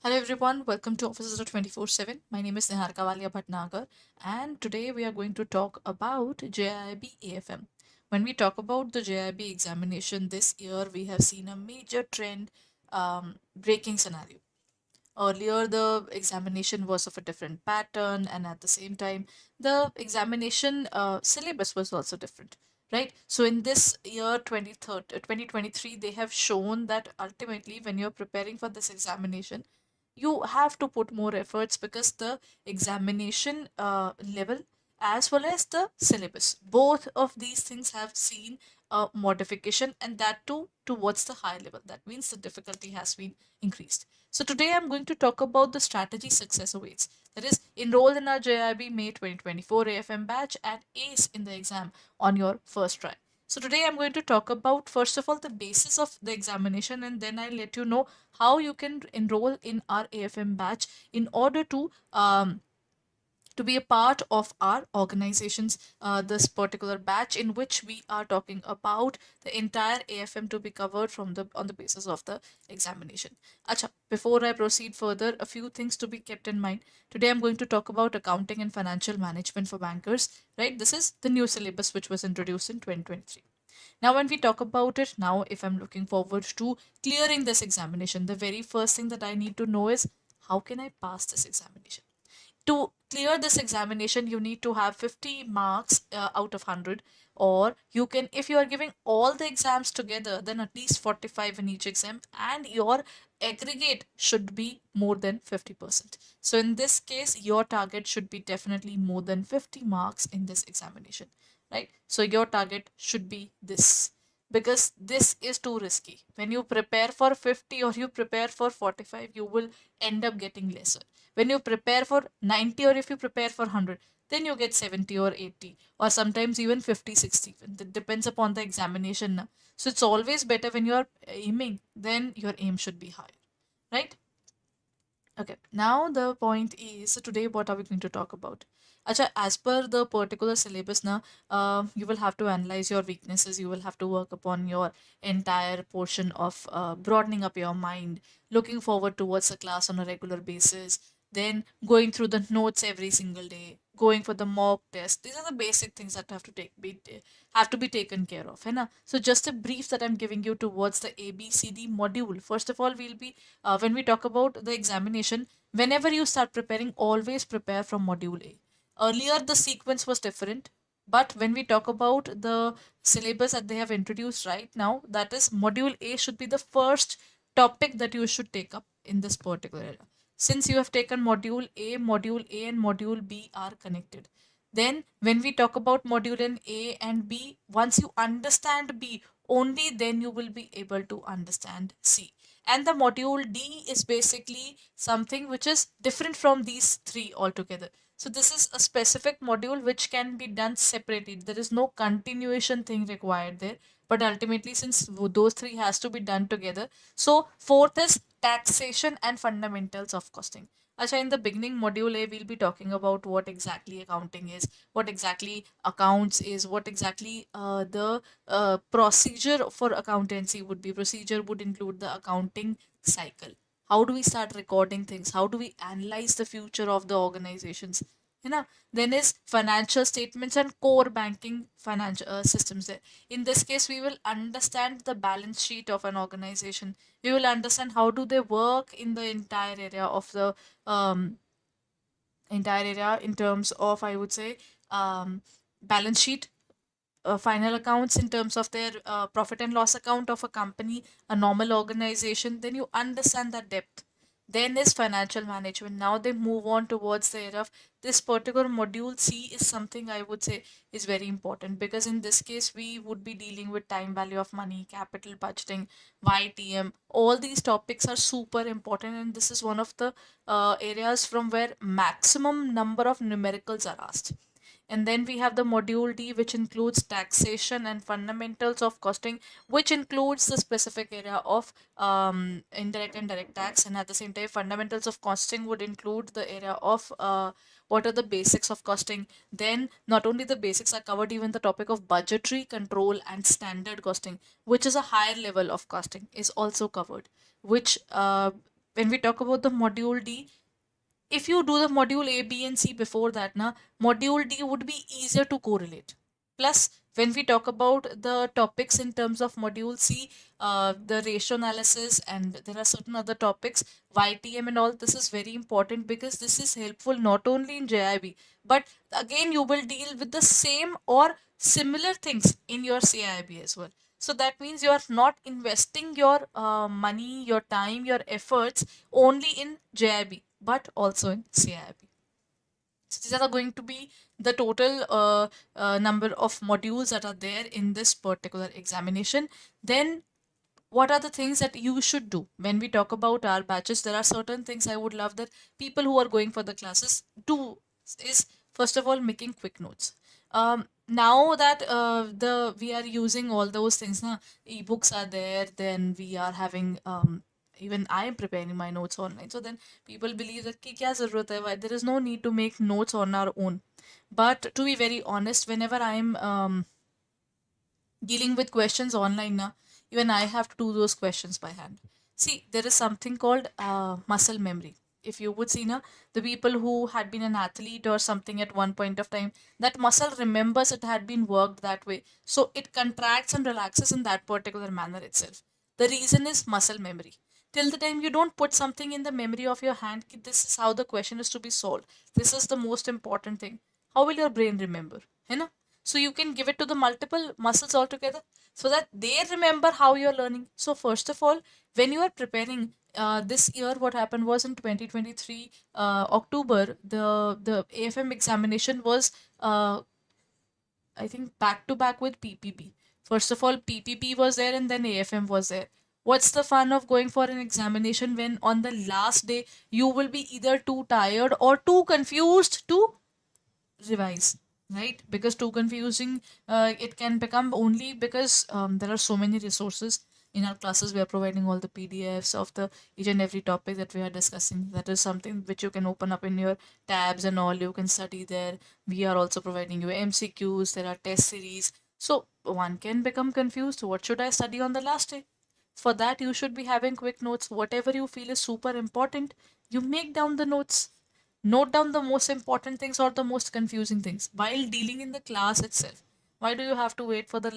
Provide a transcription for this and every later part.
Hello everyone, welcome to Officer 24/7. My name is Niharika Walia Bhatnagar and today we are going to talk about JIIB AFM. When we talk about the JIIB examination this year, we have seen a major trend breaking scenario. Earlier, the examination was of a different pattern, and at the same time, the examination syllabus was also different, right? So, in this year 2023, they have shown that ultimately, when you're preparing for this examination, you have to put more efforts because the examination level as well as the syllabus, both of these things have seen a modification, and that too towards the high level. That means the difficulty has been increased. So today I'm going to talk about the strategy success awaits. That is, enroll in our JIB May 2024 AFM batch and ace in the exam on your first try. So today I'm going to talk about first of all the basis of the examination, and then I'll let you know how you can enroll in our AFM batch in order to be a part of our organization's this particular batch in which we are talking about the entire AFM to be covered from the on the basis of the examination. Acha, before I proceed further, a few things to be kept in mind. Today I'm going to talk about accounting and financial management for bankers, right? This is the new syllabus which was introduced in 2023. Now, when we talk about it, now if I'm looking forward to clearing this examination, the very first thing that I need to know is how can I pass this examination? To clear this examination, you need to have 50 marks out of 100, or you can, if you are giving all the exams together, then at least 45 in each exam, and your aggregate should be more than 50%. So in this case, your target should be definitely more than 50 marks in this examination, right? So your target should be this, because this is too risky. When you prepare for 50 or you prepare for 45, you will end up getting lesser. When you prepare for 90 or if you prepare for 100, then you get 70 or 80 or sometimes even 50, 60. It depends upon the examination. So it's always better when you are aiming, then your aim should be higher, right? Okay, now the point is, so today what are we going to talk about? Acha, as per the particular syllabus now, you will have to analyze your weaknesses. You will have to work upon your entire portion of broadening up your mind, looking forward towards a class on a regular basis, then going through the notes every single day, going for the mock test. These are the basic things that have to be taken care of, है ना? So just a brief that I'm giving you towards the ABCD module. First of all, we'll be when we talk about the examination, whenever you start preparing, always prepare from module A. Earlier, the sequence was different, but when we talk about the syllabus that they have introduced right now, that is module A should be the first topic that you should take up in this particular area. Since you have taken Module A and Module B are connected. Then, when we talk about module in A and B, once you understand B, only then you will be able to understand C. And the module D is basically something which is different from these three altogether. So this is a specific module which can be done separately. There is no continuation thing required there. But ultimately, since those three has to be done together, so fourth is taxation and fundamentals of costing. Acha, in the beginning module A, we'll be talking about what exactly accounting is, what exactly accounts is, what exactly the procedure for accountancy would be. Procedure would include the accounting cycle. How do we start recording things? How do we analyze the future of the organizations? You know, then is financial statements and core banking financial systems there. In this case, we will understand the balance sheet of an organization. We will understand how do they work in the um, entire area in terms of, I would say, balance sheet, final accounts in terms of their profit and loss account of a company, a normal organization, then you understand that depth. Then is financial management. Now they move on towards the area of this particular module C is something I would say is very important, because in this case we would be dealing with time value of money, capital budgeting, YTM. All these topics are super important, and this is one of the areas from where maximum number of numericals are asked. And then we have the module D, which includes taxation and fundamentals of costing, which includes the specific area of indirect and direct tax. And at the same time, fundamentals of costing would include the area of what are the basics of costing. Then, not only the basics are covered, even the topic of budgetary control and standard costing, which is a higher level of costing, is also covered, which when we talk about the module D, if you do the module A, B, and C before that, na, module D would be easier to correlate. Plus, when we talk about the topics in terms of module C, the ratio analysis, and there are certain other topics, YTM and all, this is very important because this is helpful not only in JIB, but again, you will deal with the same or similar things in your CIB as well. So that means you are not investing your money, your time, your efforts only in JIB, but also in CIB. So these are going to be the total number of modules that are there in this particular examination. Then what are the things that you should do when we talk about our batches? There are certain things I would love that people who are going for the classes do is first of all making quick notes. Now that the we are using all those things, na, ebooks are there, then we are having even I am preparing my notes online. So then people believe that ki kya zarurat hai? Why? There is no need to make notes on our own. But to be very honest, whenever I am dealing with questions online now, even I have to do those questions by hand. See, there is something called muscle memory. If you would see now, the people who had been an athlete or something at one point of time, that muscle remembers it had been worked that way. So it contracts and relaxes in that particular manner itself. The reason is muscle memory. Till the time you don't put something in the memory of your hand, this is how the question is to be solved. This is the most important thing. How will your brain remember? You know? So you can give it to the multiple muscles altogether so that they remember how you're learning. So first of all, when you are preparing this year, what happened was in 2023 October, the AFM examination was I think back to back with PPP. First of all, PPP was there and then AFM was there. What's the fun of going for an examination when on the last day you will be either too tired or too confused to revise, right? Because too confusing, it can become only because there are so many resources in our classes. We are providing all the PDFs of the each and every topic that we are discussing. That is something which you can open up in your tabs and all, you can study there. We are also providing you MCQs, there are test series. So one can become confused, what should I study on the last day? For that, you should be having quick notes. Whatever you feel is super important, you make down the notes. Note down the most important things or the most confusing things while dealing in the class itself. Why do you have to wait for the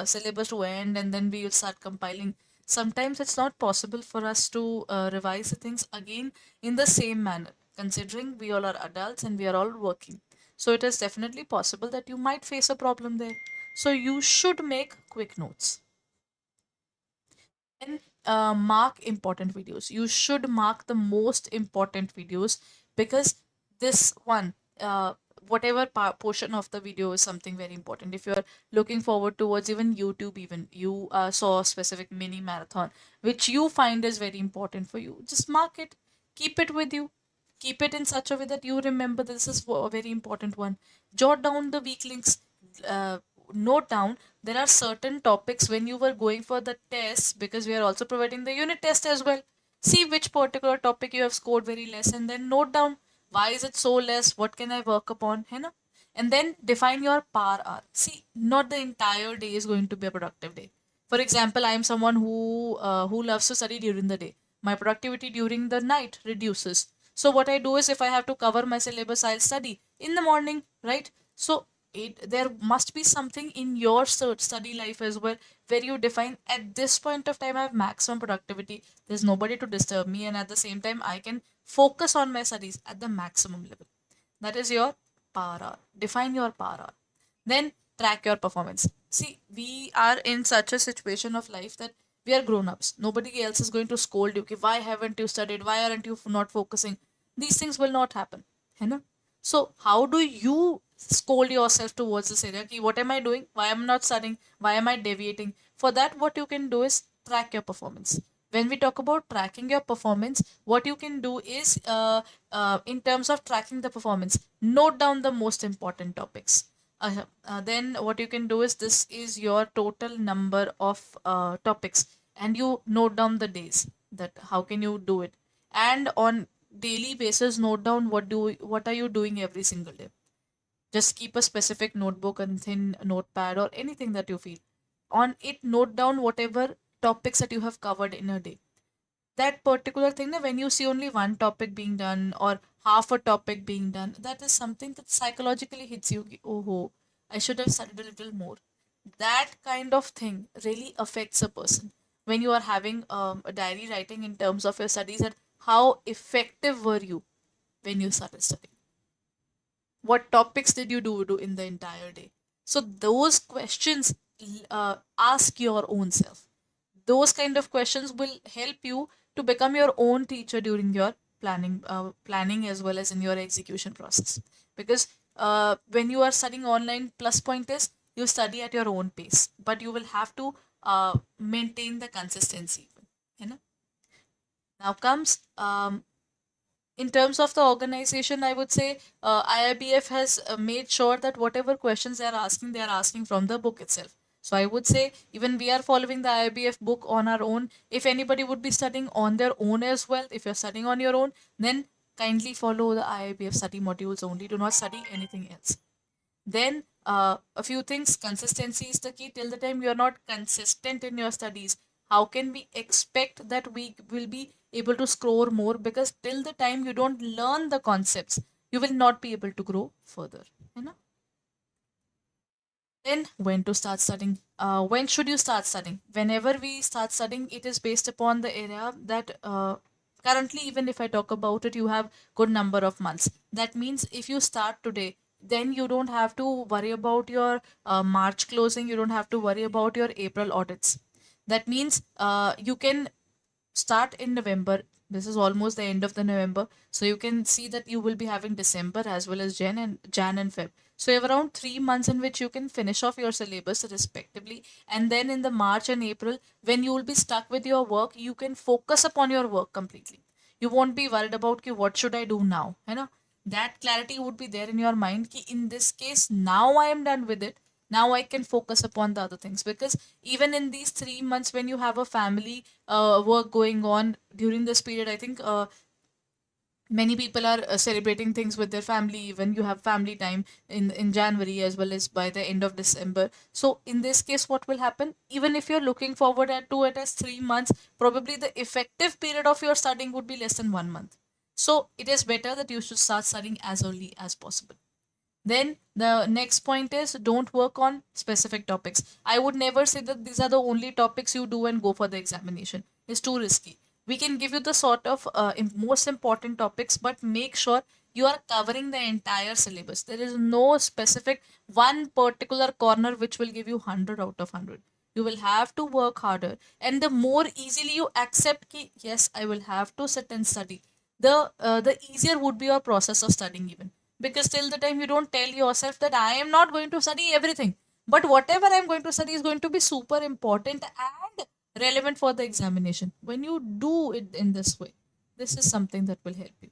syllabus to end and then we will start compiling? Sometimes it's not possible for us to revise the things again in the same manner, considering we all are adults and we are all working. So it is definitely possible that you might face a problem there. So you should make quick notes. Then mark important videos. You should mark the most important videos because this one, whatever portion of the video is something very important. If you're looking forward towards even YouTube, even you saw a specific mini marathon which you find is very important for you, just mark it, keep it with you. Keep it in such a way that you remember this is a very important one. Jot down the weak links. Uh, Note down there are certain topics when you were going for the tests, because we are also providing the unit test as well. See which particular topic you have scored very less and then note down why is it so less, what can I work upon, you know? And then define your power hour. See, not the entire day is going to be a productive day. For example, I am someone who loves to study during the day. My productivity during the night reduces. So what I do is if I have to cover my syllabus, I'll study in the morning, right? So there must be something in your study life as well where you define at this point of time I have maximum productivity. There's nobody to disturb me, and at the same time I can focus on my studies at the maximum level. That is your power hour. Define your power hour. Then track your performance. See, we are in such a situation of life that we are grown ups. Nobody else is going to scold you. Why haven't you studied? Why aren't you not focusing? These things will not happen. है ना? So, how do you scold yourself towards this area? Ki, what am I doing? Why am I not studying? Why am I deviating? For that, what you can do is track your performance. When we talk about tracking your performance, what you can do is, in terms of tracking the performance, note down the most important topics. Then what you can do is this is your total number of topics, and you note down the days, that how can you do it, and on daily basis note down what are you doing every single day. Just keep a specific notebook and thin notepad or anything that you feel. On it, note down whatever topics that you have covered in a day. that particular thing, when you see only one topic being done or half a topic being done, that is something that psychologically hits you. Oh, I should have studied a little more. That kind of thing really affects a person. When you are having a diary writing in terms of your studies, and how effective were you when you started studying? What topics did you do in the entire day? So those questions, ask your own self. Those kind of questions will help you to become your own teacher during your planning as well as in your execution process. Because when you are studying online, plus point is you study at your own pace, but you will have to maintain the consistency. You know? Now comes in terms of the organization, I would say IIBF has made sure that whatever questions they are asking from the book itself. So I would say even we are following the IIBF book on our own. If anybody would be studying on their own as well, if you're studying on your own, then kindly follow the IIBF study modules only. Do not study anything else. Then a few things, consistency is the key. Till the time you're not consistent in your studies, how can we expect that we will be able to score more? Because till the time you don't learn the concepts, you will not be able to grow further. You know? Then when to start studying? When should you start studying? Whenever we start studying, it is based upon the area that currently, even if I talk about it, you have good number of months. That means if you start today, then you don't have to worry about your March closing. You don't have to worry about your April audits. That means you can start in November. This is almost the end of the November. So you can see that you will be having December as well as Jan and Feb. So you have around 3 months in which you can finish off your syllabus respectively. And then in the March and April, when you will be stuck with your work, you can focus upon your work completely. You won't be worried about ki, what should I do now? You know, that clarity would be there in your mind ki, in this case, now I am done with it. Now I can focus upon the other things. Because even in these 3 months, when you have a family work going on during this period, I think many people are celebrating things with their family. Even you have family time in January as well as by the end of December. So in this case, what will happen, even if you're looking forward to it as 3 months, probably the effective period of your studying would be less than 1 month. So it is better that you should start studying as early as possible. Then the next point is, don't work on specific topics. I would never say that these are the only topics you do and go for the examination. It's too risky. We can give you the sort of most important topics, but make sure you are covering the entire syllabus. There is no specific one particular corner which will give you 100 out of 100. You will have to work harder. And the more easily you accept ki, yes, I will have to sit and study, the easier would be your process of studying even. Because till the time you don't tell yourself that I am not going to study everything, but whatever I'm going to study is going to be super important and relevant for the examination. When you do it in this way, this is something that will help you.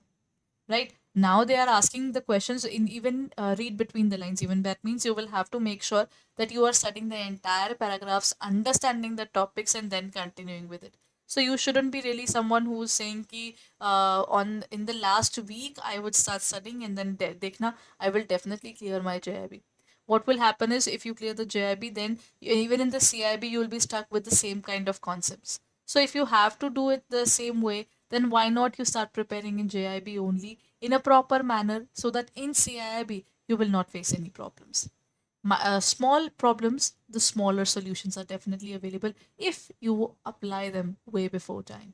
Right now they are asking the questions in even read between the lines. Even that means you will have to make sure that you are studying the entire paragraphs, understanding the topics, and then continuing with it. So you shouldn't be really someone who's saying ki on in the last week I would start studying and then dekhna I will definitely clear my JIB. What will happen is, if you clear the JIB, then even in the CIB you will be stuck with the same kind of concepts. So if you have to do it the same way, then why not you start preparing in JIB only in a proper manner, so that in CIB you will not face any problems. Small problems, the smaller solutions are definitely available if you apply them way before time.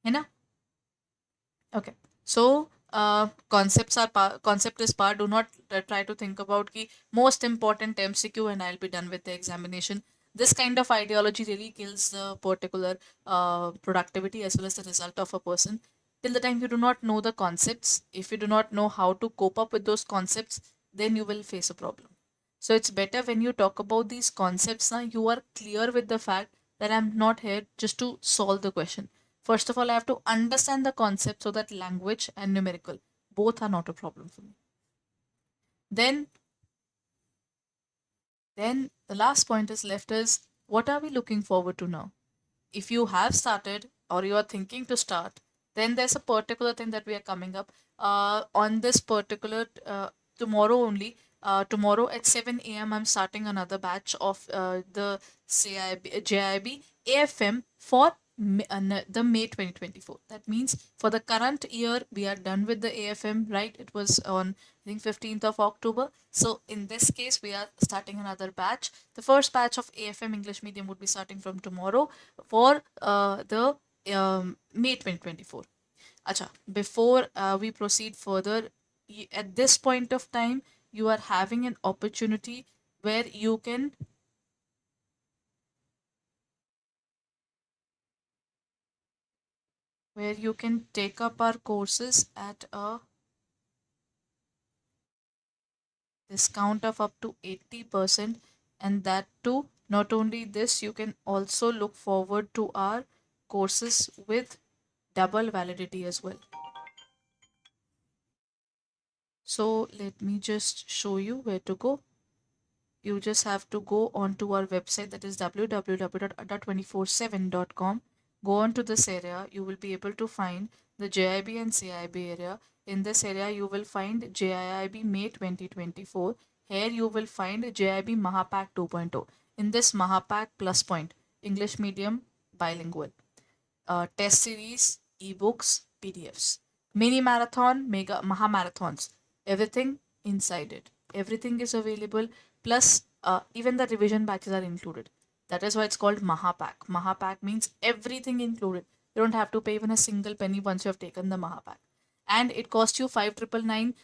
You know? Okay. So concept is part. Do not try to think about the most important MCQ and I'll be done with the examination. This kind of ideology really kills the particular productivity as well as the result of a person. Till the time you do not know the concepts, if you do not know how to cope up with those concepts, then you will face a problem. So it's better when you talk about these concepts now, you are clear with the fact that I'm not here just to solve the question. First of all, I have to understand the concept so that language and numerical both are not a problem for me. Then, then the last point is left is, what are we looking forward to now? If you have started or you are thinking to start, then there's a particular thing that we are coming up on this particular tomorrow only. Tomorrow at 7 a.m. I'm starting another batch of the JIB AFM for the May 2024. That means for the current year, we are done with the AFM, right? It was on, I think, 15th of October. So in this case, we are starting another batch. The first batch of AFM English medium would be starting from tomorrow for the May 2024. Acha, before we proceed further, at this point of time, you are having an opportunity where you can take up our courses at a discount of up to 80%, and that too, not only this, you can also look forward to our courses with double validity as well. So let me just show you where to go. You just have to go onto our website, that is www.adda247.com. Go on to this area. You will be able to find the JIB and CIB area. In this area, you will find JIB May 2024. Here you will find JIB Mahapack 2.0. In this Mahapack plus point, English medium bilingual, test series, ebooks, PDFs, mini marathon, mega maha marathons, everything inside it. Everything is available. Plus, even the revision batches are included. That is why it's called Mahapack. Mahapack means everything included. You don't have to pay even a single penny once you have taken the Mahapack. And it costs you 5,999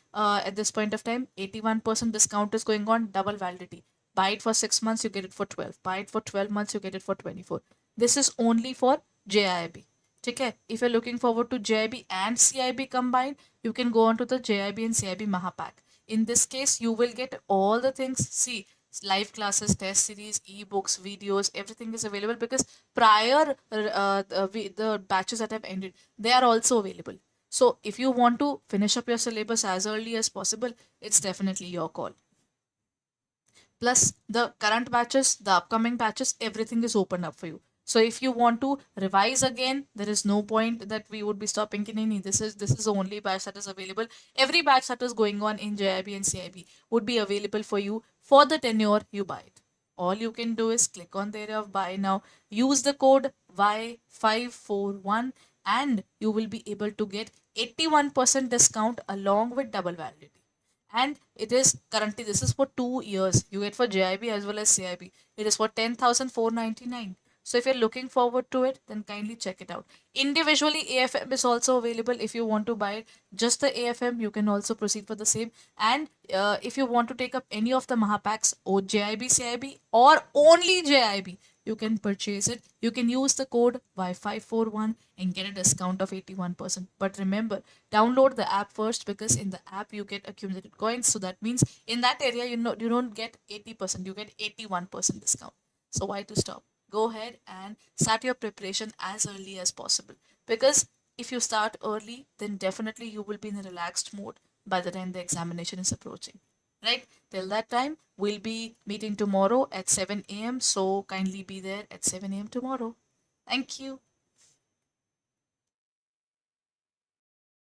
at this point of time. 81% discount is going on, double validity. Buy it for 6 months, you get it for 12. Buy it for 12 months, you get it for 24. This is only for JIB. Okay, if you're looking forward to JIB and CIB combined, you can go on to the JIB and CIB Mahapack. In this case, you will get all the things. See, live classes, test series, ebooks, videos, everything is available because prior the batches that have ended, they are also available. So if you want to finish up your syllabus as early as possible, it's definitely your call. Plus the current batches, the upcoming batches, everything is open up for you. So if you want to revise again, there is no point that we would be stopping. This is the only batch that is available. Every batch that is going on in JIB and CIB would be available for you for the tenure you buy it. All you can do is click on the area of buy now, use the code Y541, and you will be able to get 81% discount along with double validity. And it is currently, this is for 2 years. You get for JIB as well as CIB. It is for 10,499. So if you're looking forward to it, then kindly check it out. Individually, AFM is also available. If you want to buy it, just the AFM, you can also proceed for the same. And if you want to take up any of the Mahapacks or JIB, CIB, or only JIB, you can purchase it. You can use the code Y541 and get a discount of 81%. But remember, download the app first, because in the app you get accumulated coins. So that means in that area, you don't get 80%, you get 81% discount. So why to stop? Go ahead and start your preparation as early as possible, because if you start early, then definitely you will be in a relaxed mode by the time the examination is approaching. Right? Till that time, we'll be meeting tomorrow at 7 a.m. So kindly be there at 7 a.m. tomorrow. Thank you.